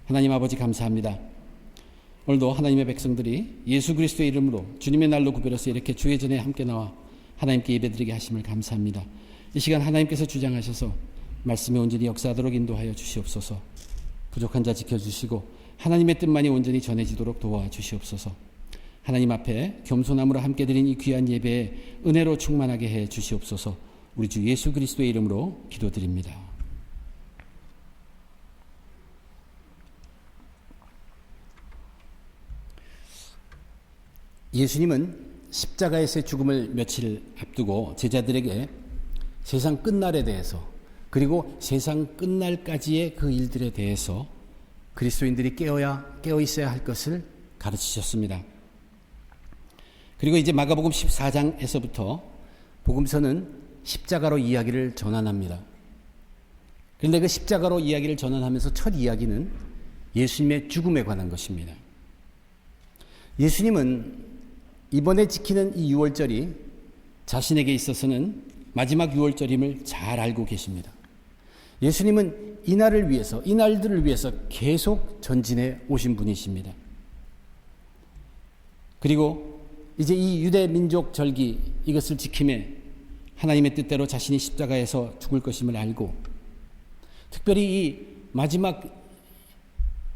하나님 아버지 감사합니다. 오늘도 하나님의 백성들이 예수 그리스도의 이름으로 주님의 날로 구별해서 이렇게 주의 전에 함께 나와 하나님께 예배드리게 하심을 감사합니다. 이 시간 하나님께서 주장하셔서 말씀이 온전히 역사하도록 인도하여 주시옵소서. 부족한 자 지켜주시고 하나님의 뜻만이 온전히 전해지도록 도와주시옵소서. 하나님 앞에 겸손함으로 함께 드린 이 귀한 예배에 은혜로 충만하게 해 주시옵소서. 우리 주 예수 그리스도의 이름으로 기도드립니다. 예수님은 십자가에서의 죽음을 며칠 앞두고 제자들에게 세상 끝날에 대해서, 그리고 세상 끝날까지의 그 일들에 대해서 그리스도인들이 깨어 있어야 할 것을 가르치셨습니다. 그리고 이제 마가복음 14장에서부터 복음서는 십자가로 이야기를 전환합니다. 그런데 그 십자가로 이야기를 전환하면서 첫 이야기는 예수님의 죽음에 관한 것입니다. 예수님은 이번에 지키는 이 유월절이 자신에게 있어서는 마지막 유월절임을 잘 알고 계십니다. 예수님은 이 날들을 위해서 계속 전진해 오신 분이십니다. 그리고 이제 이 유대 민족 절기, 이것을 지킴에 하나님의 뜻대로 자신이 십자가에서 죽을 것임을 알고, 특별히 이 마지막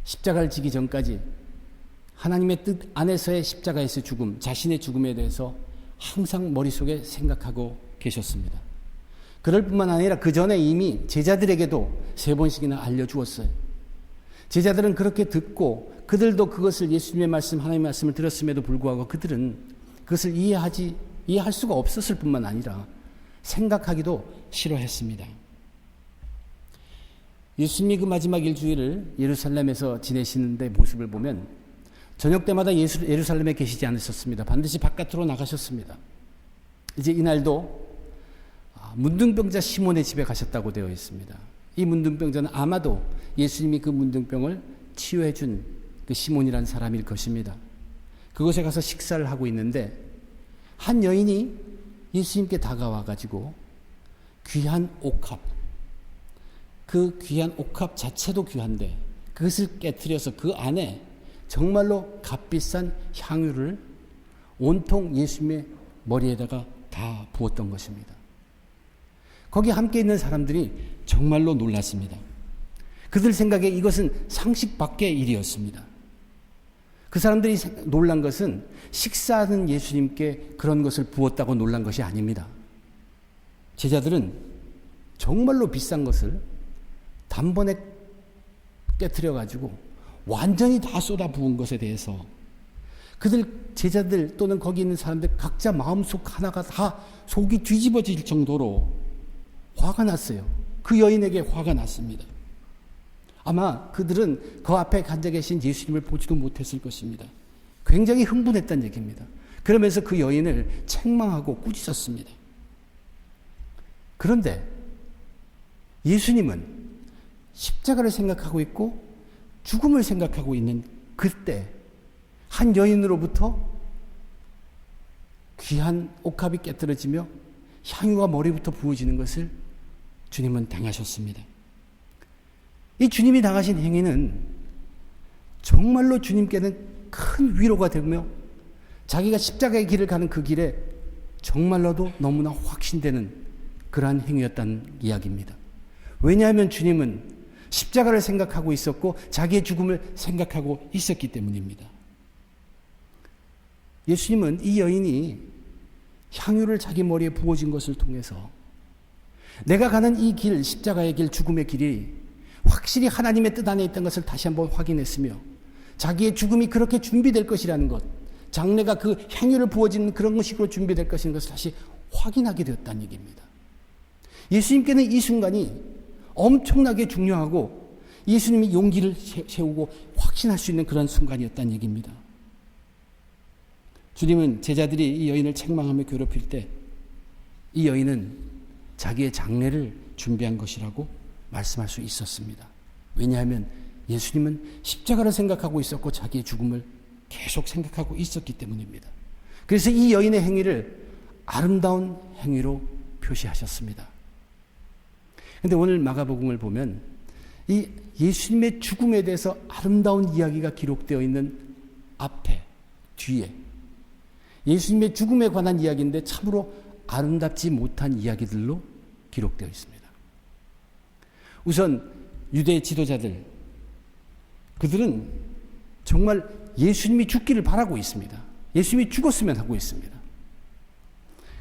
십자가를 지기 전까지 하나님의 뜻 안에서의 십자가에서의 죽음, 자신의 죽음에 대해서 항상 머릿속에 생각하고 계셨습니다. 그럴 뿐만 아니라 그 전에 이미 제자들에게도 3번씩이나 알려주었어요. 제자들은 그렇게 듣고 그들도 그것을 예수님의 말씀, 하나님의 말씀을 들었음에도 불구하고 그들은 그것을 이해할 수가 없었을 뿐만 아니라 생각하기도 싫어했습니다. 예수님이 그 마지막 일주일을 예루살렘에서 지내시는데 모습을 보면 저녁 때마다 예루살렘에 계시지 않으셨습니다. 반드시 바깥으로 나가셨습니다. 이제 이날도 문둥병자 시몬의 집에 가셨다고 되어 있습니다. 이 문둥병자는 아마도 예수님이 그 문둥병을 치유해 준 그 시몬이라는 사람일 것입니다. 그곳에 가서 식사를 하고 있는데 한 여인이 예수님께 다가와 가지고 귀한 옥합, 그 귀한 옥합 자체도 귀한데 그것을 깨트려서 그 안에 정말로 값비싼 향유를 온통 예수님의 머리에다가 다 부었던 것입니다. 거기 함께 있는 사람들이 정말로 놀랐습니다. 그들 생각에 이것은 상식 밖의 일이었습니다. 그 사람들이 놀란 것은 식사하는 예수님께 그런 것을 부었다고 놀란 것이 아닙니다. 제자들은 정말로 비싼 것을 단번에 깨트려 가지고 완전히 다 쏟아 부은 것에 대해서 그들 제자들 또는 거기 있는 사람들 각자 마음속 하나가 다 속이 뒤집어질 정도로 화가 났어요. 그 여인에게 화가 났습니다. 아마 그들은 그 앞에 앉아 계신 예수님을 보지도 못했을 것입니다. 굉장히 흥분했다는 얘기입니다. 그러면서 그 여인을 책망하고 꾸짖었습니다. 그런데 예수님은 십자가를 생각하고 있고 죽음을 생각하고 있는 그때 한 여인으로부터 귀한 옥합이 깨트려지며 향유가 머리부터 부어지는 것을 주님은 당하셨습니다. 이 주님이 당하신 행위는 정말로 주님께는 큰 위로가 되며 자기가 십자가의 길을 가는 그 길에 정말로도 너무나 확신되는 그러한 행위였다는 이야기입니다. 왜냐하면 주님은 십자가를 생각하고 있었고 자기의 죽음을 생각하고 있었기 때문입니다. 예수님은 이 여인이 향유를 자기 머리에 부어진 것을 통해서 내가 가는 이 길, 십자가의 길, 죽음의 길이 확실히 하나님의 뜻 안에 있던 것을 다시 한번 확인했으며 자기의 죽음이 그렇게 준비될 것이라는 것, 장래가 그 향유를 부어지는 그런 식으로 준비될 것인 것을 다시 확인하게 되었다는 얘기입니다. 예수님께는 이 순간이 엄청나게 중요하고 예수님이 용기를 세우고 확신할 수 있는 그런 순간이었다는 얘기입니다. 주님은 제자들이 이 여인을 책망하며 괴롭힐 때 이 여인은 자기의 장래를 준비한 것이라고 말씀할 수 있었습니다. 왜냐하면 예수님은 십자가를 생각하고 있었고 자기의 죽음을 계속 생각하고 있었기 때문입니다. 그래서 이 여인의 행위를 아름다운 행위로 표시하셨습니다. 그런데 오늘 마가복음을 보면 이 예수님의 죽음에 대해서 아름다운 이야기가 기록되어 있는 앞에, 뒤에 예수님의 죽음에 관한 이야기인데 참으로 아름답지 못한 이야기들로 기록되어 있습니다. 우선 유대 지도자들, 그들은 정말 예수님이 죽기를 바라고 있습니다. 예수님이 죽었으면 하고 있습니다.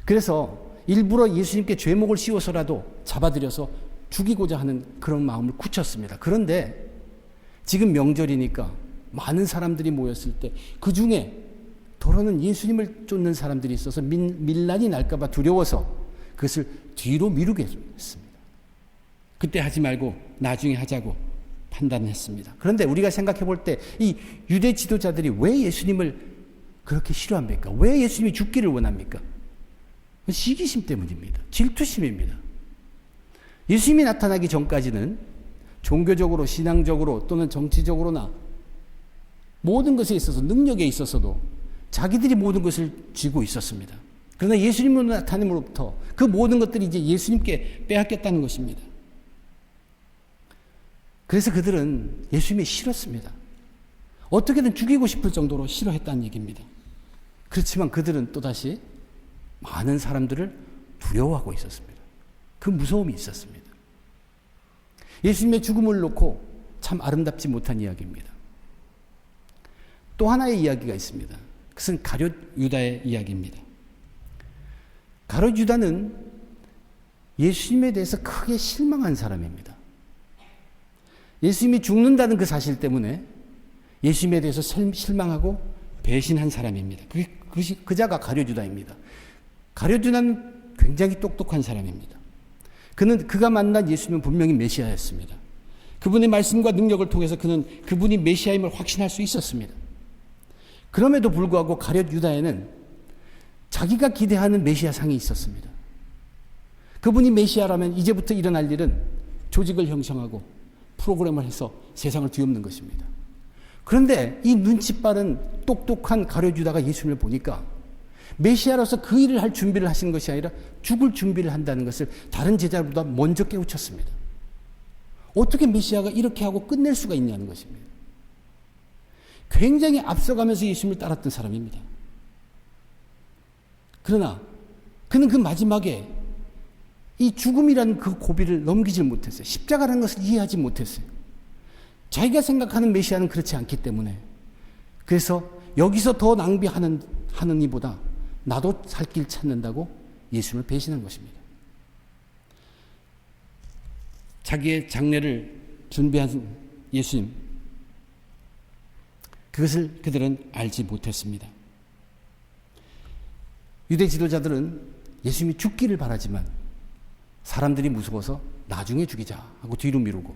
그래서 일부러 예수님께 죄목을 씌워서라도 잡아들여서 죽이고자 하는 그런 마음을 굳혔습니다. 그런데 지금 명절이니까 많은 사람들이 모였을 때 그 중에 더러는 예수님을 쫓는 사람들이 있어서 밀란이 날까봐 두려워서 그것을 뒤로 미루게 했습니다. 그때 하지 말고 나중에 하자고 판단했습니다. 그런데 우리가 생각해 볼 때 이 유대 지도자들이 왜 예수님을 그렇게 싫어합니까? 왜 예수님이 죽기를 원합니까? 시기심 때문입니다. 질투심입니다. 예수님이 나타나기 전까지는 종교적으로, 신앙적으로 또는 정치적으로나 모든 것에 있어서, 능력에 있어서도 자기들이 모든 것을 쥐고 있었습니다. 그러나 예수님으로 나타남으로부터 그 모든 것들이 이제 예수님께 빼앗겼다는 것입니다. 그래서 그들은 예수님이 싫었습니다. 어떻게든 죽이고 싶을 정도로 싫어했다는 얘기입니다. 그렇지만 그들은 또다시 많은 사람들을 두려워하고 있었습니다. 그 무서움이 있었습니다. 예수님의 죽음을 놓고 참 아름답지 못한 이야기입니다. 또 하나의 이야기가 있습니다. 그것은 가룟 유다의 이야기입니다. 가룟 유다는 예수님에 대해서 크게 실망한 사람입니다. 예수님이 죽는다는 그 사실 때문에 예수님에 대해서 실망하고 배신한 사람입니다. 그 자가 가룟 유다입니다. 가룟 유다는 굉장히 똑똑한 사람입니다. 그가 만난 예수님은 분명히 메시아였습니다. 그분의 말씀과 능력을 통해서 그는 그분이 메시아임을 확신할 수 있었습니다. 그럼에도 불구하고 가룟 유다에는 자기가 기대하는 메시아 상이 있었습니다. 그분이 메시아라면 이제부터 일어날 일은 조직을 형성하고 프로그램을 해서 세상을 뒤엎는 것입니다. 그런데 이 눈치 빠른 똑똑한 가룟 유다가 예수님을 보니까 메시아로서 그 일을 할 준비를 하시는 것이 아니라 죽을 준비를 한다는 것을 다른 제자보다 먼저 깨우쳤습니다. 어떻게 메시아가 이렇게 하고 끝낼 수가 있냐는 것입니다. 굉장히 앞서가면서 예수님을 따랐던 사람입니다. 그러나 그는 그 마지막에 이 죽음이라는 그 고비를 넘기질 못했어요. 십자가라는 것을 이해하지 못했어요. 자기가 생각하는 메시아는 그렇지 않기 때문에 그래서 여기서 더 낭비하는 이보다 나도 살 길 찾는다고 예수님을 배신한 것입니다. 자기의 장례를 준비한 예수님, 그것을 그들은 알지 못했습니다. 유대 지도자들은 예수님이 죽기를 바라지만 사람들이 무서워서 나중에 죽이자 하고 뒤로 미루고,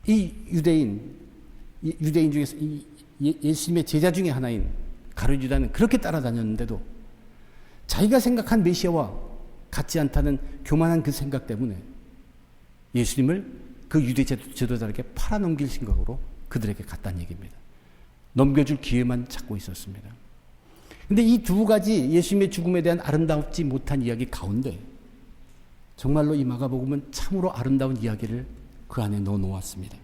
이 유대인 중에서 예수님의 제자 중에 하나인 가룟 유다는 그렇게 따라다녔는데도 자기가 생각한 메시아와 같지 않다는 교만한 그 생각 때문에 예수님을 그 유대 지도자에게 팔아넘길 생각으로 그들에게 갔다는 얘기입니다. 넘겨줄 기회만 찾고 있었습니다. 그런데 이 두 가지 예수님의 죽음에 대한 아름답지 못한 이야기 가운데 정말로 이 마가복음은 참으로 아름다운 이야기를 그 안에 넣어 놓았습니다.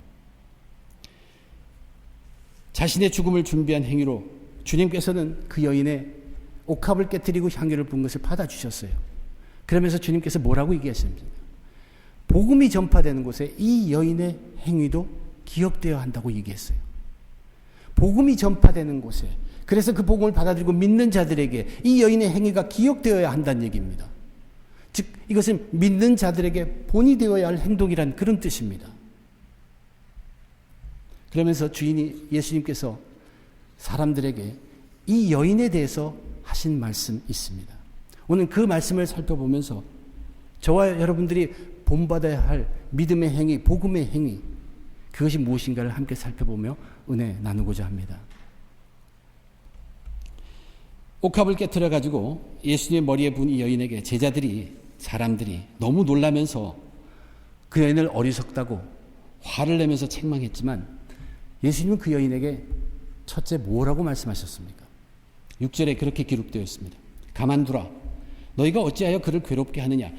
자신의 죽음을 준비한 행위로 주님께서는 그 여인의 옥합을 깨뜨리고 향유를 부은 것을 받아주셨어요. 그러면서 주님께서 뭐라고 얘기하십니까? 복음이 전파되는 곳에 이 여인의 행위도 기억되어야 한다고 얘기했어요. 복음이 전파되는 곳에, 그래서 그 복음을 받아들이고 믿는 자들에게 이 여인의 행위가 기억되어야 한다는 얘기입니다. 즉 이것은 믿는 자들에게 본이 되어야 할 행동이란 그런 뜻입니다. 그러면서 예수님께서 사람들에게 이 여인에 대해서 하신 말씀이 있습니다. 오늘 그 말씀을 살펴보면서 저와 여러분들이 본받아야 할 믿음의 행위, 복음의 행위, 그것이 무엇인가를 함께 살펴보며 은혜 나누고자 합니다. 옥합을 깨트려 가지고 예수님의 머리에 부은 이 여인에게 사람들이 너무 놀라면서 그 여인을 어리석다고 화를 내면서 책망했지만 예수님은 그 여인에게 첫째 뭐라고 말씀하셨습니까? 6절에 그렇게 기록되어 있습니다. 가만두라. 너희가 어찌하여 그를 괴롭게 하느냐?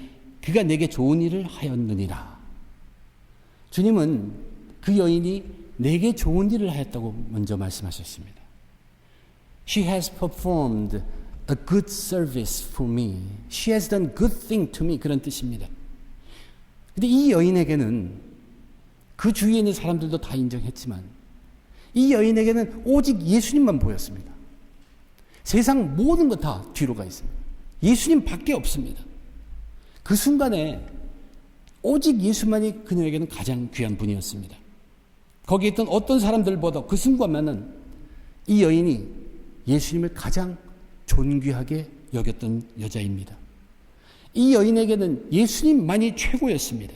그가 내게 좋은 일을 하였느니라. 주님은 그 여인이 내게 좋은 일을 하였다고 먼저 말씀하셨습니다. She has performed a good service for me. She has done good thing to me. 그런 뜻입니다. 근데 이 여인에게는 그 주위에 있는 사람들도 다 인정했지만 이 여인에게는 오직 예수님만 보였습니다. 세상 모든 것 다 뒤로 가 있습니다. 예수님 밖에 없습니다. 그 순간에 오직 예수만이 그녀에게는 가장 귀한 분이었습니다. 거기에 있던 어떤 사람들보다 그 순간만은 이 여인이 예수님을 가장 존귀하게 여겼던 여자입니다. 이 여인에게는 예수님만이 최고였습니다.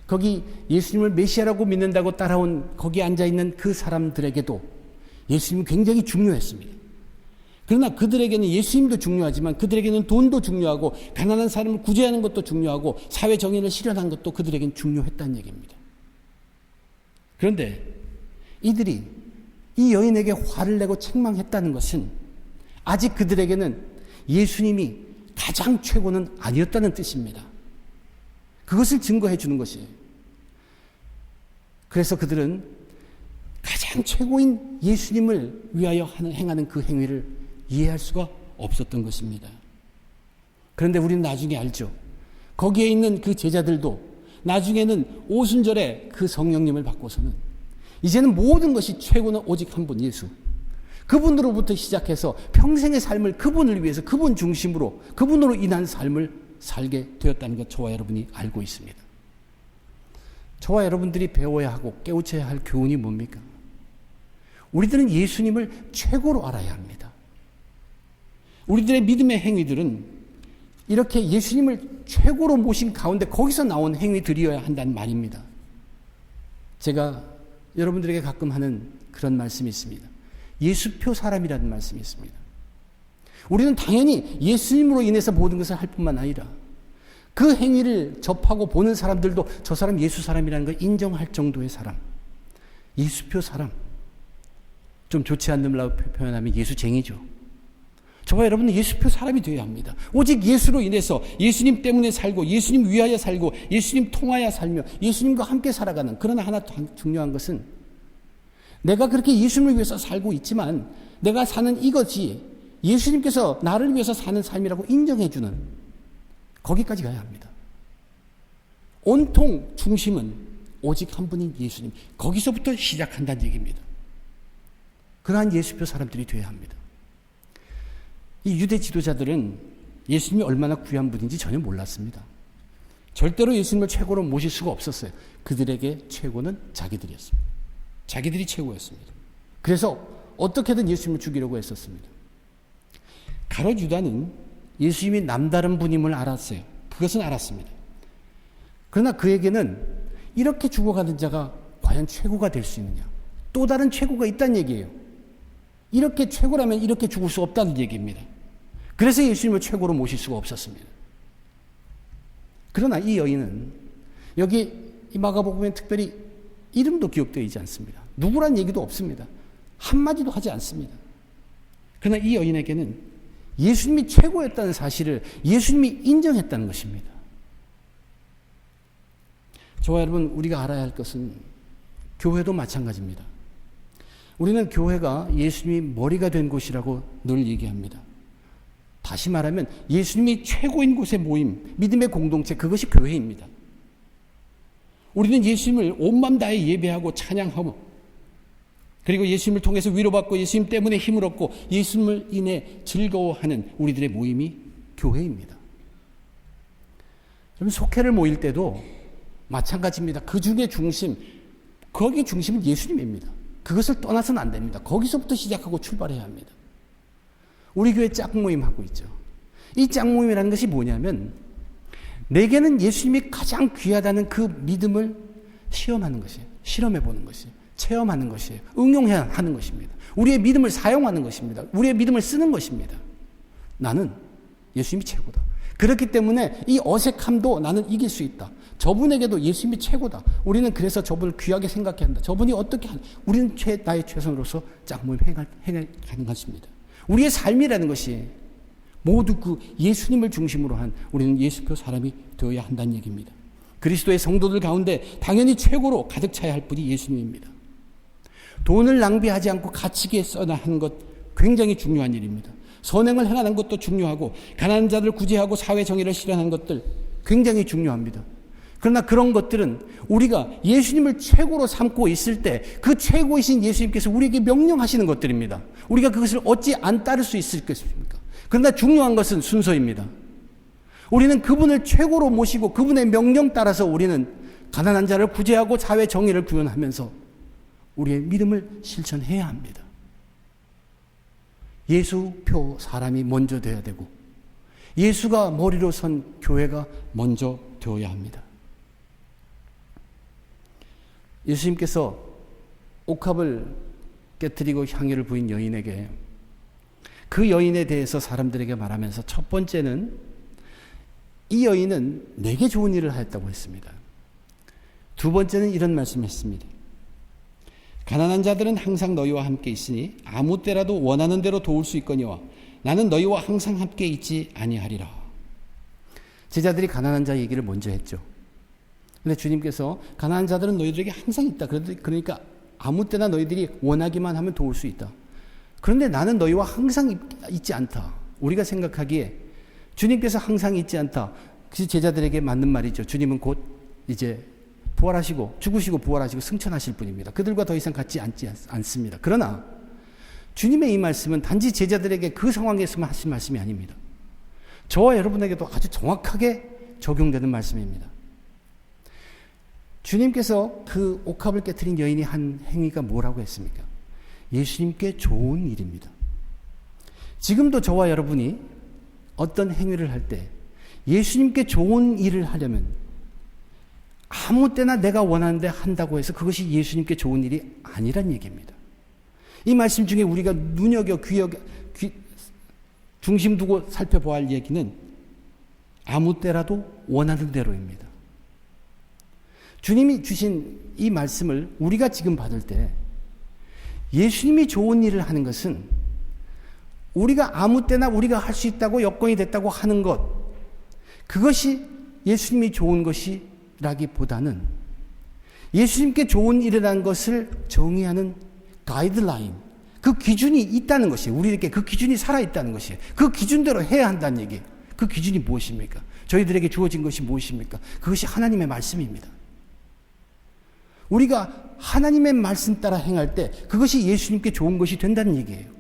거기 예수님을 메시아라고 믿는다고 따라온 거기 앉아있는 그 사람들에게도 예수님은 굉장히 중요했습니다. 그러나 그들에게는 예수님도 중요하지만 그들에게는 돈도 중요하고 가난한 사람을 구제하는 것도 중요하고 사회 정의를 실현하는 것도 그들에게는 중요했다는 얘기입니다. 그런데 이들이 이 여인에게 화를 내고 책망했다는 것은 아직 그들에게는 예수님이 가장 최고는 아니었다는 뜻입니다. 그것을 증거해 주는 것이에요. 그래서 그들은 가장 최고인 예수님을 위하여 행하는 그 행위를 이해할 수가 없었던 것입니다. 그런데 우리는 나중에 알죠. 거기에 있는 그 제자들도 나중에는 오순절에 그 성령님을 받고서는 이제는 모든 것이 최고는 오직 한 분 예수. 그분으로부터 시작해서 평생의 삶을 그분을 위해서 그분 중심으로 그분으로 인한 삶을 살게 되었다는 것 저와 여러분이 알고 있습니다. 저와 여러분들이 배워야 하고 깨우쳐야 할 교훈이 뭡니까? 우리들은 예수님을 최고로 알아야 합니다. 우리들의 믿음의 행위들은 이렇게 예수님을 최고로 모신 가운데 거기서 나온 행위들이어야 한다는 말입니다. 제가 여러분들에게 가끔 하는 그런 말씀이 있습니다. 예수표 사람이라는 말씀이 있습니다. 우리는 당연히 예수님으로 인해서 모든 것을 할 뿐만 아니라 그 행위를 접하고 보는 사람들도 저 사람 예수 사람이라는 걸 인정할 정도의 사람, 예수표 사람. 좀 좋지 않는 말로 표현하면 예수쟁이죠. 저와 여러분은 예수표 사람이 되어야 합니다. 오직 예수로 인해서 예수님 때문에 살고 예수님 위하여 살고 예수님 통하여 살며 예수님과 함께 살아가는, 그러나 하나 더 중요한 것은 내가 그렇게 예수님을 위해서 살고 있지만 내가 사는 이것이 예수님께서 나를 위해서 사는 삶이라고 인정해주는, 거기까지 가야 합니다. 온통 중심은 오직 한 분인 예수님, 거기서부터 시작한다는 얘기입니다. 그러한 예수표 사람들이 되어야 합니다. 이 유대 지도자들은 예수님이 얼마나 귀한 분인지 전혀 몰랐습니다. 절대로 예수님을 최고로 모실 수가 없었어요. 그들에게 최고는 자기들이었습니다. 자기들이 최고였습니다. 그래서 어떻게든 예수님을 죽이려고 했었습니다. 가롯 유다는 예수님이 남다른 분임을 알았어요. 그것은 알았습니다. 그러나 그에게는 이렇게 죽어가는 자가 과연 최고가 될 수 있느냐? 또 다른 최고가 있다는 얘기예요. 이렇게 최고라면 이렇게 죽을 수 없다는 얘기입니다. 그래서 예수님을 최고로 모실 수가 없었습니다. 그러나 이 여인은 여기 이 마가복음에 특별히 이름도 기억되어 있지 않습니다. 누구란 얘기도 없습니다. 한마디도 하지 않습니다. 그러나 이 여인에게는 예수님이 최고였다는 사실을 예수님이 인정했다는 것입니다. 저와 여러분, 우리가 알아야 할 것은 교회도 마찬가지입니다. 우리는 교회가 예수님이 머리가 된 곳이라고 늘 얘기합니다. 다시 말하면 예수님이 최고인 곳의 모임, 믿음의 공동체, 그것이 교회입니다. 우리는 예수님을 온 마음 다해 예배하고 찬양하고, 그리고 예수님을 통해서 위로받고 예수님 때문에 힘을 얻고 예수님을 인해 즐거워하는 우리들의 모임이 교회입니다. 여러분, 속회를 모일 때도 마찬가지입니다. 그 중에 중심, 거기 중심은 예수님입니다. 그것을 떠나서는 안 됩니다. 거기서부터 시작하고 출발해야 합니다. 우리 교회 짝모임 하고 있죠. 이 짝모임이라는 것이 뭐냐면 내게는 예수님이 가장 귀하다는 그 믿음을 시험하는 것이에요. 실험해보는 것이에요. 체험하는 것이에요. 응용해야 하는 것입니다. 우리의 믿음을 사용하는 것입니다. 우리의 믿음을 쓰는 것입니다. 나는 예수님이 최고다. 그렇기 때문에 이 어색함도 나는 이길 수 있다. 저분에게도 예수님이 최고다. 우리는 그래서 저분을 귀하게 생각해야 한다. 저분이 어떻게 하는, 우리는 나의 최선으로서 짝모임 행하는 것입니다. 우리의 삶이라는 것이 모두 그 예수님을 중심으로 한 우리는 예수표 사람이 되어야 한다는 얘기입니다. 그리스도의 성도들 가운데 당연히 최고로 가득 차야 할 분이 예수님입니다. 돈을 낭비하지 않고 가치있게 써야 하는 것 굉장히 중요한 일입니다. 선행을 행하는 것도 중요하고 가난한 자들을 구제하고 사회 정의를 실현하는 것들 굉장히 중요합니다. 그러나 그런 것들은 우리가 예수님을 최고로 삼고 있을 때 그 최고이신 예수님께서 우리에게 명령하시는 것들입니다. 우리가 그것을 어찌 안 따를 수 있을 것입니까? 그러나 중요한 것은 순서입니다. 우리는 그분을 최고로 모시고 그분의 명령 따라서 우리는 가난한 자를 구제하고 사회 정의를 구현하면서 우리의 믿음을 실천해야 합니다. 예수표 사람이 먼저 되어야 되고 예수가 머리로 선 교회가 먼저 되어야 합니다. 예수님께서 옥합을 깨뜨리고 향유를 부인 여인에게 그 여인에 대해서 사람들에게 말하면서 첫 번째는 이 여인은 내게 좋은 일을 하였다고 했습니다. 두 번째는 이런 말씀을 했습니다. 가난한 자들은 항상 너희와 함께 있으니 아무 때라도 원하는 대로 도울 수 있거니와 나는 너희와 항상 함께 있지 아니하리라. 제자들이 가난한 자 얘기를 먼저 했죠. 근데 주님께서 가난한 자들은 너희들에게 항상 있다. 그러니까 아무 때나 너희들이 원하기만 하면 도울 수 있다. 그런데 나는 너희와 항상 있지 않다. 우리가 생각하기에 주님께서 항상 있지 않다. 그 제자들에게 맞는 말이죠. 주님은 곧 이제 부활하시고 죽으시고 부활하시고 승천하실 분입니다. 그들과 더 이상 같지 않습니다. 그러나 주님의 이 말씀은 단지 제자들에게 그 상황에서만 하신 말씀이 아닙니다. 저와 여러분에게도 아주 정확하게 적용되는 말씀입니다. 주님께서 그 옥합을 깨뜨린 여인이 한 행위가 뭐라고 했습니까? 예수님께 좋은 일입니다. 지금도 저와 여러분이 어떤 행위를 할 때 예수님께 좋은 일을 하려면 아무 때나 내가 원하는데 한다고 해서 그것이 예수님께 좋은 일이 아니란 얘기입니다. 이 말씀 중에 우리가 중심 두고 살펴보아야 할 얘기는 아무 때라도 원하는 대로입니다. 주님이 주신 이 말씀을 우리가 지금 받을 때 예수님이 좋은 일을 하는 것은 우리가 아무 때나 우리가 할 수 있다고 여건이 됐다고 하는 것, 그것이 예수님이 좋은 것이라기보다는 예수님께 좋은 일이라는 것을 정의하는 가이드라인, 그 기준이 있다는 것이에요. 우리에게 그 기준이 살아있다는 것이에요. 그 기준대로 해야 한다는 얘기예요. 그 기준이 무엇입니까? 저희들에게 주어진 것이 무엇입니까? 그것이 하나님의 말씀입니다. 우리가 하나님의 말씀 따라 행할 때 그것이 예수님께 좋은 것이 된다는 얘기예요.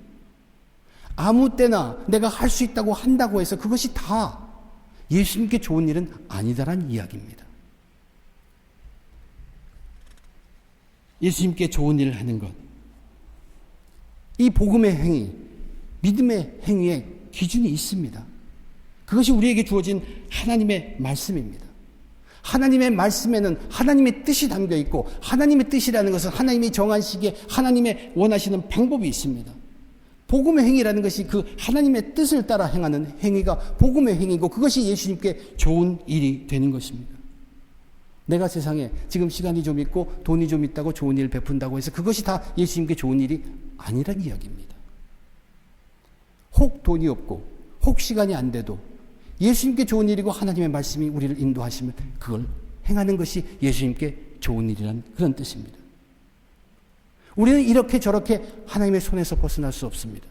아무 때나 내가 할 수 있다고 한다고 해서 그것이 다 예수님께 좋은 일은 아니다라는 이야기입니다. 예수님께 좋은 일을 하는 것, 이 복음의 행위, 믿음의 행위에 기준이 있습니다. 그것이 우리에게 주어진 하나님의 말씀입니다. 하나님의 말씀에는 하나님의 뜻이 담겨 있고 하나님의 뜻이라는 것은 하나님이 정한 시기에 하나님의 원하시는 방법이 있습니다. 복음의 행위라는 것이 그 하나님의 뜻을 따라 행하는 행위가 복음의 행위고 그것이 예수님께 좋은 일이 되는 것입니다. 내가 세상에 지금 시간이 좀 있고 돈이 좀 있다고 좋은 일을 베푼다고 해서 그것이 다 예수님께 좋은 일이 아니란 이야기입니다. 혹 돈이 없고 혹 시간이 안 돼도 예수님께 좋은 일이고 하나님의 말씀이 우리를 인도하시면 그걸 행하는 것이 예수님께 좋은 일이라는 그런 뜻입니다. 우리는 이렇게 저렇게 하나님의 손에서 벗어날 수 없습니다.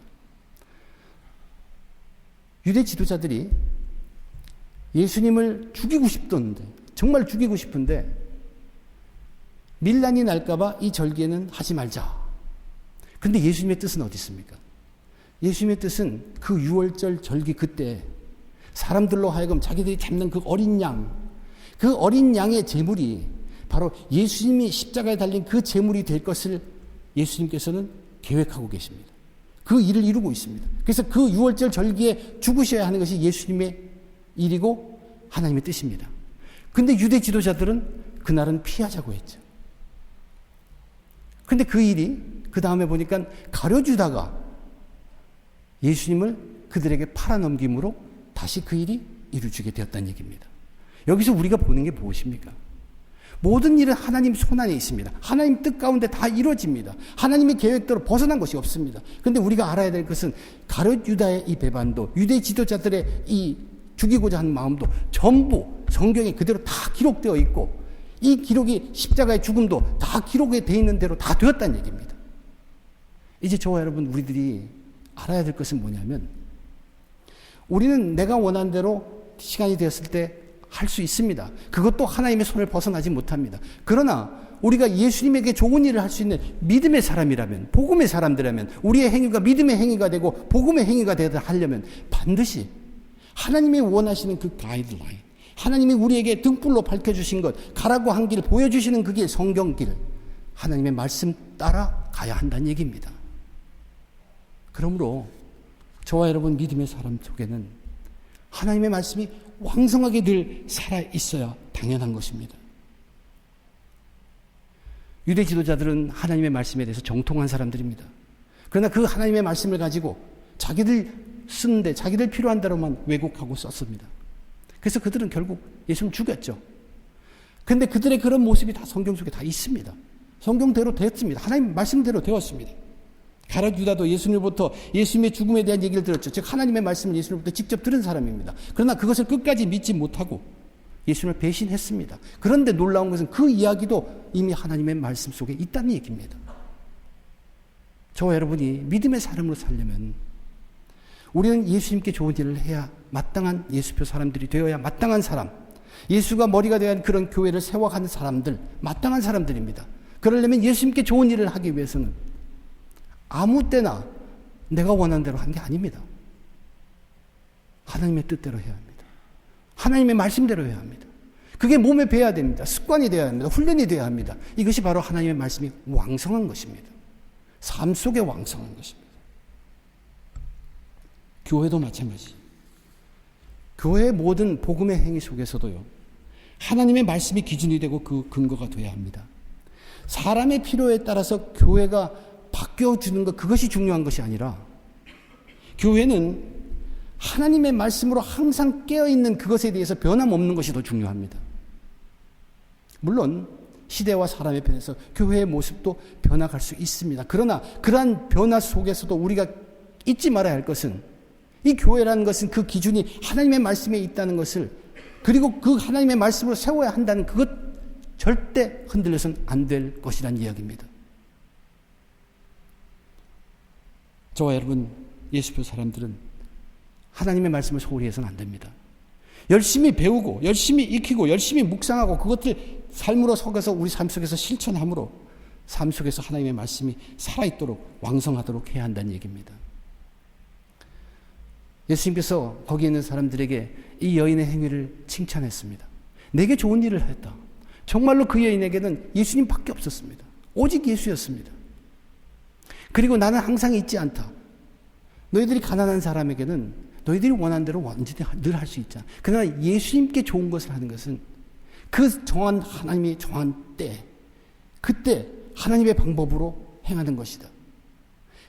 유대 지도자들이 예수님을 죽이고 싶던데, 정말 죽이고 싶은데 밀란이 날까봐 이 절기에는 하지 말자. 그런데 예수님의 뜻은 어디 있습니까? 예수님의 뜻은 그 유월절 절기 그때 사람들로 하여금 자기들이 잡는 그 어린 양의 제물이 바로 예수님이 십자가에 달린 그 제물이 될 것을 예수님께서는 계획하고 계십니다. 그 일을 이루고 있습니다. 그래서 그 유월절 절기에 죽으셔야 하는 것이 예수님의 일이고 하나님의 뜻입니다. 근데 유대 지도자들은 그날은 피하자고 했죠. 근데 그 일이 그 다음에 보니까 가룟유다가 예수님을 그들에게 팔아넘김으로 다시 그 일이 이루어지게 되었다는 얘기입니다. 여기서 우리가 보는 게 무엇입니까? 모든 일은 하나님 손 안에 있습니다. 하나님 뜻 가운데 다 이루어집니다. 하나님의 계획대로 벗어난 것이 없습니다. 그런데 우리가 알아야 될 것은 가룟유다의 이 배반도, 유대 지도자들의 이 죽이고자 하는 마음도 전부 성경에 그대로 다 기록되어 있고 이 기록이 십자가의 죽음도 다 기록에 되어 있는 대로 다 되었다는 얘기입니다. 이제 저와 여러분 우리들이 알아야 될 것은 뭐냐면 우리는 내가 원하는 대로 시간이 되었을 때 할 수 있습니다. 그것도 하나님의 손을 벗어나지 못합니다. 그러나 우리가 예수님에게 좋은 일을 할 수 있는 믿음의 사람이라면, 복음의 사람들이라면, 우리의 행위가 믿음의 행위가 되고 복음의 행위가 되다 하려면 반드시 하나님이 원하시는 그 가이드라인, 하나님이 우리에게 등불로 밝혀주신 것, 가라고 한 길, 보여주시는 그 길, 성경길, 하나님의 말씀 따라 가야 한다는 얘기입니다. 그러므로 저와 여러분 믿음의 사람 속에는 하나님의 말씀이 왕성하게 늘 살아있어야 당연한 것입니다. 유대 지도자들은 하나님의 말씀에 대해서 정통한 사람들입니다. 그러나 그 하나님의 말씀을 가지고 자기들 쓰는데 자기들 필요한 대로만 왜곡하고 썼습니다. 그래서 그들은 결국 예수님을 죽였죠. 그런데 그들의 그런 모습이 다 성경 속에 다 있습니다. 성경대로 되었습니다. 하나님 말씀대로 되었습니다. 가룟 유다도 예수님으로부터 예수님의 죽음에 대한 얘기를 들었죠. 즉 하나님의 말씀을 예수님으로부터 직접 들은 사람입니다. 그러나 그것을 끝까지 믿지 못하고 예수님을 배신했습니다. 그런데 놀라운 것은 그 이야기도 이미 하나님의 말씀 속에 있다는 얘기입니다. 저와 여러분이 믿음의 사람으로 살려면 우리는 예수님께 좋은 일을 해야 마땅한 예수표 사람들이 되어야 마땅한 사람, 예수가 머리가 되어 그런 교회를 세워가는 사람들, 마땅한 사람들입니다. 그러려면 예수님께 좋은 일을 하기 위해서는 아무 때나 내가 원하는 대로 한 게 아닙니다. 하나님의 뜻대로 해야 합니다. 하나님의 말씀대로 해야 합니다. 그게 몸에 배야 됩니다. 습관이 되어야 합니다. 훈련이 되어야 합니다. 이것이 바로 하나님의 말씀이 왕성한 것입니다. 삶 속에 왕성한 것입니다. 교회도 마찬가지. 교회의 모든 복음의 행위 속에서도요, 하나님의 말씀이 기준이 되고 그 근거가 되어야 합니다. 사람의 필요에 따라서 교회가 바뀌어주는 것, 그것이 중요한 것이 아니라 교회는 하나님의 말씀으로 항상 깨어있는 그것에 대해서 변함없는 것이 더 중요합니다. 물론 시대와 사람의 변해서 교회의 모습도 변화갈 수 있습니다. 그러나 그러한 변화 속에서도 우리가 잊지 말아야 할 것은 이 교회라는 것은 그 기준이 하나님의 말씀에 있다는 것을, 그리고 그 하나님의 말씀으로 세워야 한다는 그것 절대 흔들려서는 안 될 것이라는 이야기입니다. 저와 여러분 예수표 사람들은 하나님의 말씀을 소홀히 해서는 안 됩니다. 열심히 배우고 열심히 익히고 열심히 묵상하고 그것들 삶으로 속아서 우리 삶 속에서 실천함으로 삶 속에서 하나님의 말씀이 살아있도록 왕성하도록 해야 한다는 얘기입니다. 예수님께서 거기에 있는 사람들에게 이 여인의 행위를 칭찬했습니다. 내게 좋은 일을 했다. 정말로 그 여인에게는 예수님밖에 없었습니다. 오직 예수였습니다. 그리고 나는 항상 잊지 않다. 너희들이 가난한 사람에게는 너희들이 원하는 대로 언제든 늘 할 수 있잖아. 그러나 예수님께 좋은 것을 하는 것은 그 정한 하나님이 정한 때, 그때 하나님의 방법으로 행하는 것이다.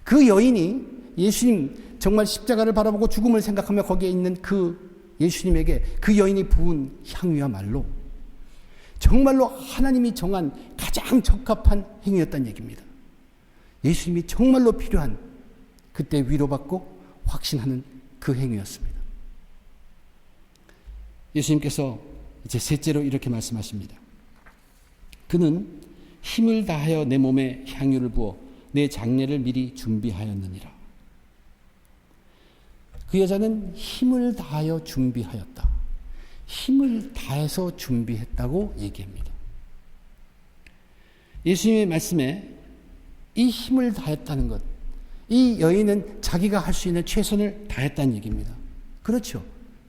그 여인이 예수님 정말 십자가를 바라보고 죽음을 생각하며 거기에 있는 그 예수님에게 그 여인이 부은 향유야말로 정말로 하나님이 정한 가장 적합한 행위였다는 얘기입니다. 예수님이 정말로 필요한 그때 위로받고 확신하는 그 행위였습니다. 예수님께서 이제 셋째로 이렇게 말씀하십니다. 그는 힘을 다하여 내 몸에 향유를 부어 내 장례를 미리 준비하였느니라. 그 여자는 힘을 다하여 준비하였다. 힘을 다해서 준비했다고 얘기합니다. 예수님의 말씀에 이 힘을 다했다는 것, 이 여인은 자기가 할 수 있는 최선을 다했다는 얘기입니다. 그렇죠.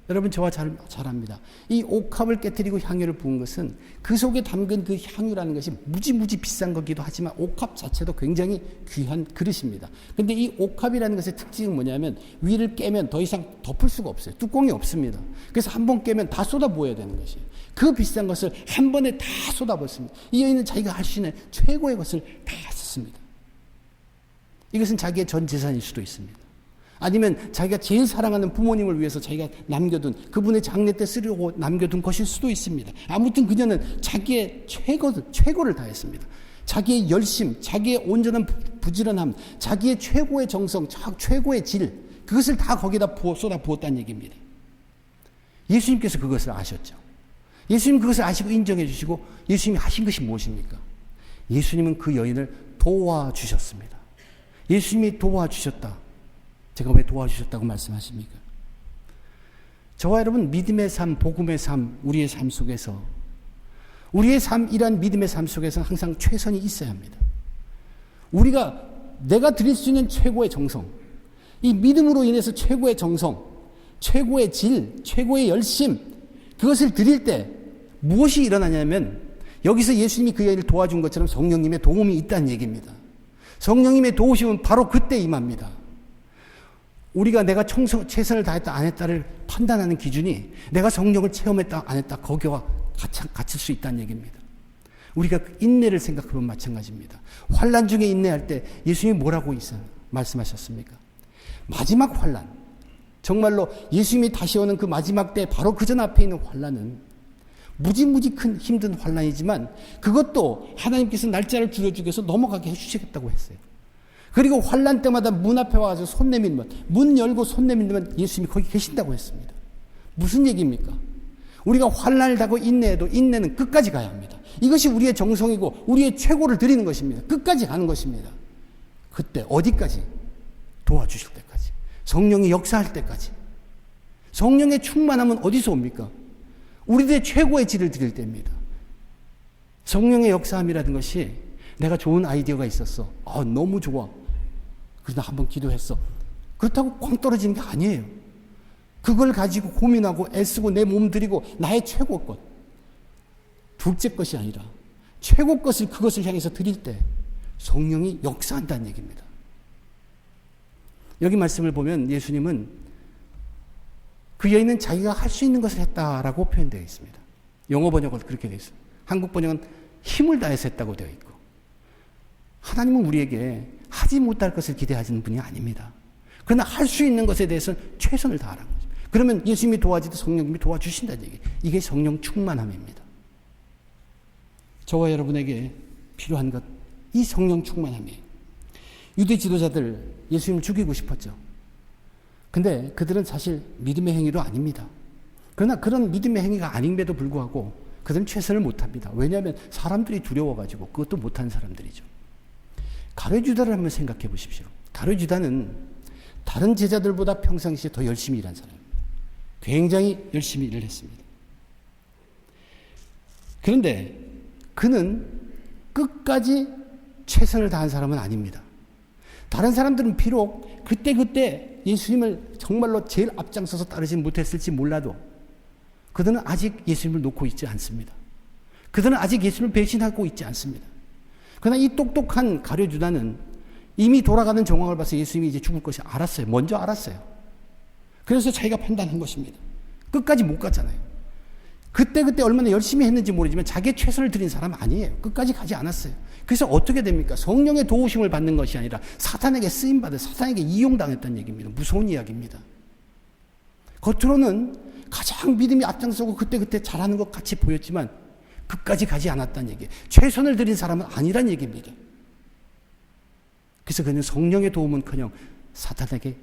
여러분 저와 잘 압니다. 이 옥합을 깨뜨리고 향유를 부은 것은 그 속에 담근 그 향유라는 것이 무지무지 비싼 거기도 하지만 옥합 자체도 굉장히 귀한 그릇입니다. 그런데 이 옥합이라는 것의 특징은 뭐냐면 위를 깨면 더 이상 덮을 수가 없어요. 뚜껑이 없습니다. 그래서 한 번 깨면 다 쏟아부어야 되는 것이에요. 그 비싼 것을 한 번에 다 쏟아붓습니다. 이 여인은 자기가 할 수 있는 최고의 것을 다 썼습니다. 이것은 자기의 전 재산일 수도 있습니다. 아니면 자기가 제일 사랑하는 부모님을 위해서 자기가 남겨둔 그분의 장례 때 쓰려고 남겨둔 것일 수도 있습니다. 아무튼 그녀는 자기의 최고를 다했습니다. 자기의 열심, 자기의 온전한 부지런함, 자기의 최고의 정성, 최고의 질, 그것을 다 거기다 쏟아 부었다는 얘기입니다. 예수님께서 그것을 아셨죠. 예수님 그것을 아시고 인정해 주시고 예수님이 하신 것이 무엇입니까? 예수님은 그 여인을 도와주셨습니다. 예수님이 도와주셨다. 제가 왜 도와주셨다고 말씀하십니까? 저와 여러분, 믿음의 삶, 복음의 삶, 우리의 삶 속에서, 우리의 삶이란 믿음의 삶 속에서는 항상 최선이 있어야 합니다. 내가 드릴 수 있는 최고의 정성, 이 믿음으로 인해서 최고의 정성, 최고의 질, 최고의 열심, 그것을 드릴 때 무엇이 일어나냐면, 여기서 예수님이 그 여인을 도와준 것처럼 성령님의 도움이 있다는 얘기입니다. 성령님의 도우심은 바로 그때 임합니다. 우리가 내가 최선을 다했다 안 했다를 판단하는 기준이 내가 성령을 체험했다 안 했다 거기와 같을 수 있다는 얘기입니다. 우리가 인내를 생각해보면 마찬가지입니다. 환난 중에 인내할 때 예수님이 뭐라고 말씀하셨습니까? 마지막 환난, 정말로 예수님이 다시 오는 그 마지막 때 바로 그 전 앞에 있는 환난은 무지무지 큰 힘든 환난이지만 그것도 하나님께서 날짜를 줄여주기 위해서 넘어가게 해주시겠다고 했어요. 그리고 환난 때마다 문 앞에 와서 손 내밀면, 문 열고 손 내밀면 예수님이 거기 계신다고 했습니다. 무슨 얘기입니까? 우리가 환난을 당하고 인내해도 인내는 끝까지 가야 합니다. 이것이 우리의 정성이고 우리의 최고를 드리는 것입니다. 끝까지 가는 것입니다. 그때 어디까지? 도와주실 때까지. 성령이 역사할 때까지. 성령의 충만함은 어디서 옵니까? 우리들의 최고의 질을 드릴 때입니다. 성령의 역사함이라는 것이 내가 좋은 아이디어가 있었어. 너무 좋아. 그러다 한번 기도했어. 그렇다고 꽝 떨어지는 게 아니에요. 그걸 가지고 고민하고 애쓰고 내 몸 들이고 나의 최고 것, 둘째 것이 아니라 최고 것을 그것을 향해서 드릴 때 성령이 역사한다는 얘기입니다. 여기 말씀을 보면 예수님은 그 여인은 자기가 할 수 있는 것을 했다라고 표현되어 있습니다. 영어 번역은 그렇게 되어 있습니다. 한국 번역은 힘을 다해서 했다고 되어 있고, 하나님은 우리에게 하지 못할 것을 기대하시는 분이 아닙니다. 그러나 할 수 있는 것에 대해서는 최선을 다하라는 거죠. 그러면 예수님이 도와주듯 성령님이 도와주신다는 얘기. 이게 성령 충만함입니다. 저와 여러분에게 필요한 것, 이 성령 충만함이에요. 유대 지도자들 예수님을 죽이고 싶었죠. 근데 그들은 사실 믿음의 행위도 아닙니다. 그러나 그런 믿음의 행위가 아님에도 불구하고 그들은 최선을 못합니다. 왜냐하면 사람들이 두려워가지고 그것도 못하는 사람들이죠. 가룟 유다를 한번 생각해 보십시오. 가룟 유다는 다른 제자들보다 평상시에 더 열심히 일한 사람입니다. 굉장히 열심히 일을 했습니다. 그런데 그는 끝까지 최선을 다한 사람은 아닙니다. 다른 사람들은 비록 그때 예수님을 정말로 제일 앞장서서 따르지 못했을지 몰라도 그들은 아직 예수님을 놓고 있지 않습니다. 그들은 아직 예수님을 배신하고 있지 않습니다. 그러나 이 똑똑한 가룟 유다는 이미 돌아가는 정황을 봐서 예수님이 이제 죽을 것이 알았어요. 먼저 알았어요. 그래서 자기가 판단한 것입니다. 끝까지 못 갔잖아요. 그때 얼마나 열심히 했는지 모르지만 자기의 최선을 드린 사람 아니에요. 끝까지 가지 않았어요. 그래서 어떻게 됩니까? 성령의 도우심을 받는 것이 아니라 사탄에게 쓰임받아 사탄에게 이용당했다는 얘기입니다. 무서운 이야기입니다. 겉으로는 가장 믿음이 앞장서고 그때 잘하는 것 같이 보였지만 끝까지 가지 않았다는 얘기예요. 최선을 드린 사람은 아니란 얘기입니다. 그래서 그는 성령의 도움은커녕 사탄에게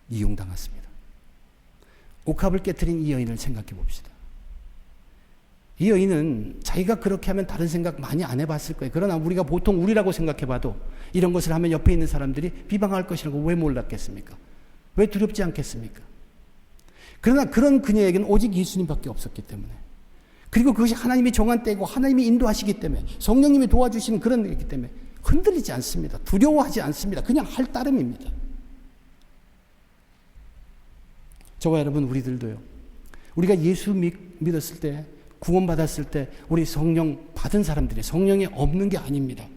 이용당했습니다. 옥합을 깨트린 이 여인을 생각해 봅시다. 이 여인은 자기가 그렇게 하면 다른 생각 많이 안 해봤을 거예요. 그러나 우리가 보통 우리라고 생각해봐도 이런 것을 하면 옆에 있는 사람들이 비방할 것이라고 왜 몰랐겠습니까? 왜 두렵지 않겠습니까? 그러나 그런 그녀에게는 오직 예수님밖에 없었기 때문에, 그리고 그것이 하나님이 정한 때고 하나님이 인도하시기 때문에, 성령님이 도와주시는 그런 일이기 때문에 흔들리지 않습니다. 두려워하지 않습니다. 그냥 할 따름입니다. 저와 여러분, 우리들도요. 우리가 예수 믿었을 때, 구원받았을 때 우리 성령 받은 사람들이 성령이 없는 게 아닙니다.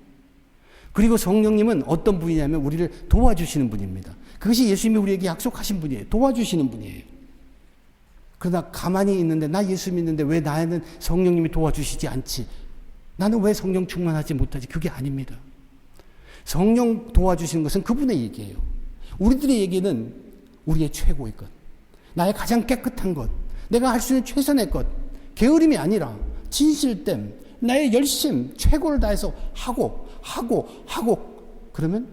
그리고 성령님은 어떤 분이냐면 우리를 도와주시는 분입니다. 그것이 예수님이 우리에게 약속하신 분이에요. 도와주시는 분이에요. 그러나 가만히 있는데, 나 예수 믿는데 왜 나에는 성령님이 도와주시지 않지? 나는 왜 성령 충만하지 못하지? 그게 아닙니다. 성령 도와주시는 것은 그분의 얘기예요. 우리들의 얘기는 우리의 최고의 것, 나의 가장 깨끗한 것, 내가 할 수 있는 최선의 것, 게으름이 아니라 진실됨, 나의 열심, 최고를 다해서 하고 그러면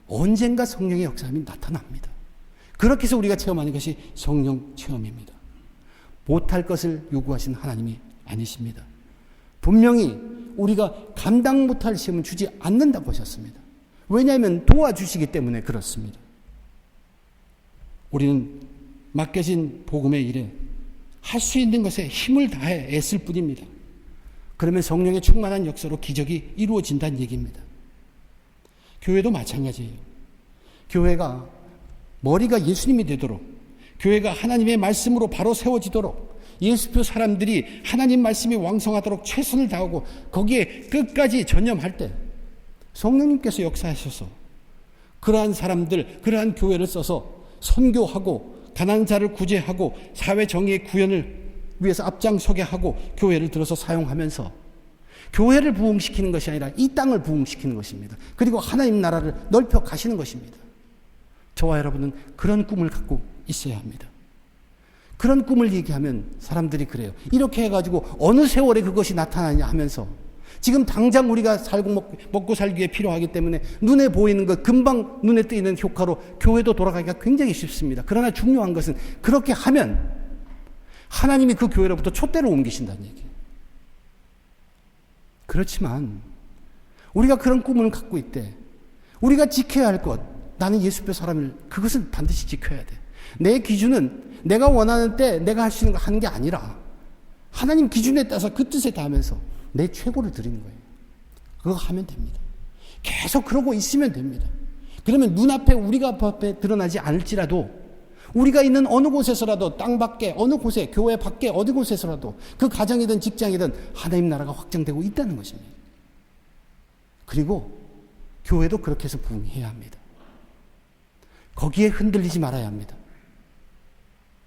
언젠가 성령의 역사함이 나타납니다. 그렇게 해서 우리가 체험하는 것이 성령 체험입니다. 못할 것을 요구하신 하나님이 아니십니다. 분명히 우리가 감당 못할 시험은 주지 않는다고 하셨습니다. 왜냐하면 도와주시기 때문에 그렇습니다. 우리는 맡겨진 복음의 일에 할 수 있는 것에 힘을 다해 애쓸 뿐입니다. 그러면 성령의 충만한 역사로 기적이 이루어진다는 얘기입니다. 교회도 마찬가지예요. 교회가 머리가 예수님이 되도록, 교회가 하나님의 말씀으로 바로 세워지도록, 예수표 사람들이 하나님 말씀이 왕성하도록 최선을 다하고 거기에 끝까지 전념할 때 성령님께서 역사하셔서 그러한 사람들, 그러한 교회를 써서 선교하고 가난한 자를 구제하고 사회 정의의 구현을 위해서 앞장서게 하고 교회를 들어서 사용하면서 교회를 부흥시키는 것이 아니라 이 땅을 부흥시키는 것입니다. 그리고 하나님 나라를 넓혀 가시는 것입니다. 저와 여러분은 그런 꿈을 갖고 있어야 합니다. 그런 꿈을 얘기하면 사람들이 그래요. 이렇게 해가지고 어느 세월에 그것이 나타나냐 하면서 지금 당장 우리가 먹고 살기 위해 필요하기 때문에 눈에 보이는 것, 금방 눈에 띄는 효과로 교회도 돌아가기가 굉장히 쉽습니다. 그러나 중요한 것은 그렇게 하면 하나님이 그 교회로부터 촛대를 옮기신다는 얘기예요. 그렇지만 우리가 그런 꿈을 갖고 있대. 우리가 지켜야 할 것, 나는 예수표 사람을, 그것은 반드시 지켜야 돼. 내 기준은 내가 원하는 때 내가 할 수 있는 거 하는 게 아니라 하나님 기준에 따라서 그 뜻에 닿으면서 내 최고를 드리는 거예요. 그거 하면 됩니다. 계속 그러고 있으면 됩니다. 그러면 눈앞에 우리가 앞에 드러나지 않을지라도 우리가 있는 어느 곳에서라도 땅 밖에 어느 곳에 교회 밖에 어느 곳에서라도 그 가정이든 직장이든 하나님 나라가 확장되고 있다는 것입니다. 그리고 교회도 그렇게 해서 부흥해야 합니다. 거기에 흔들리지 말아야 합니다.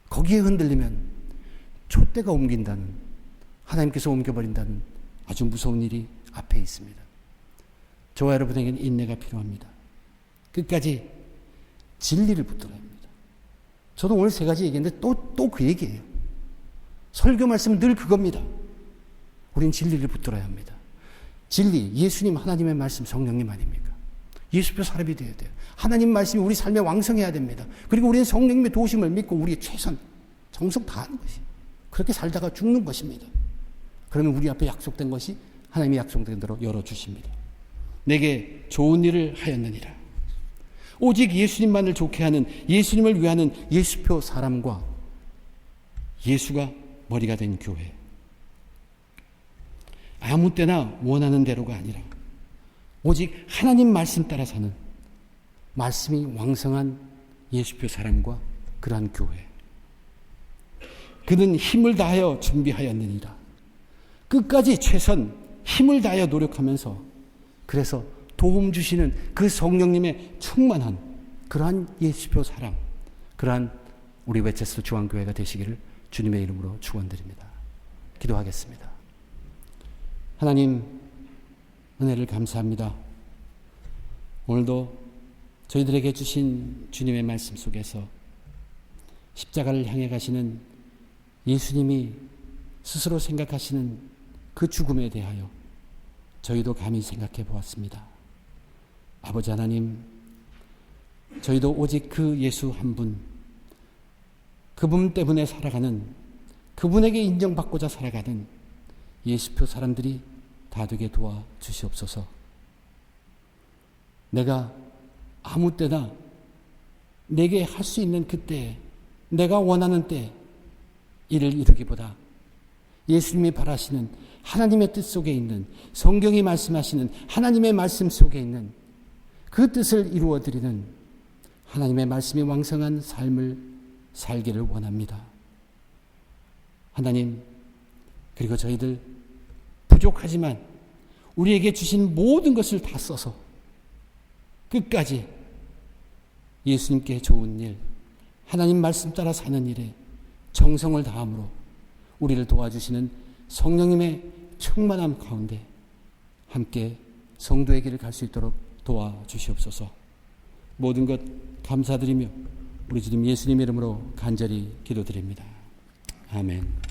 거기에 흔들리면 촛대가 옮긴다는, 하나님께서 옮겨버린다는 아주 무서운 일이 앞에 있습니다. 저와 여러분에게는 인내가 필요합니다. 끝까지 진리를 붙들어야 합니다. 저도 오늘 3가지 얘기했는데 또 그 얘기예요. 설교 말씀은 늘 그겁니다. 우린 진리를 붙들어야 합니다. 진리, 예수님 하나님의 말씀, 성령님 아닙니까? 예수표 사람이 되어야 돼요. 하나님 말씀이 우리 삶에 왕성해야 됩니다. 그리고 우리는 성령님의 도우심을 믿고 우리의 최선, 정성 다하는 것이, 그렇게 살다가 죽는 것입니다. 그러면 우리 앞에 약속된 것이 하나님이 약속된 대로 열어주십니다. 내게 좋은 일을 하였느니라. 오직 예수님만을 좋게 하는, 예수님을 위하는 예수표 사람과 예수가 머리가 된 교회. 아무 때나 원하는 대로가 아니라 오직 하나님 말씀 따라 사는, 말씀이 왕성한 예수표 사람과 그러한 교회. 그는 힘을 다하여 준비하였느니라. 끝까지 최선, 힘을 다하여 노력하면서, 그래서 도움 주시는 그 성령님의 충만한 그러한 예수표 사람, 그러한 우리 웨체스터 중앙교회가 되시기를 주님의 이름으로 축원드립니다. 기도하겠습니다. 하나님, 은혜를 감사합니다. 오늘도 저희들에게 주신 주님의 말씀 속에서 십자가를 향해 가시는 예수님이 스스로 생각하시는 그 죽음에 대하여 저희도 감히 생각해 보았습니다. 아버지 하나님, 저희도 오직 그 예수 한 분, 그분 때문에 살아가는, 그분에게 인정받고자 살아가는 예수표 사람들이 다 되게 도와주시옵소서. 내가 아무 때나 내게 할 수 있는 그때, 내가 원하는 때 일을 이루기보다 예수님이 바라시는 하나님의 뜻 속에 있는, 성경이 말씀하시는 하나님의 말씀 속에 있는 그 뜻을 이루어드리는 하나님의 말씀이 왕성한 삶을 살기를 원합니다. 하나님, 그리고 저희들 부족하지만 우리에게 주신 모든 것을 다 써서 끝까지 예수님께 좋은 일, 하나님 말씀 따라 사는 일에 정성을 다함으로 우리를 도와주시는 성령님의 충만함 가운데 함께 성도의 길을 갈 수 있도록 도와주시옵소서. 모든 것 감사드리며 우리 주님 예수님의 이름으로 간절히 기도드립니다. 아멘.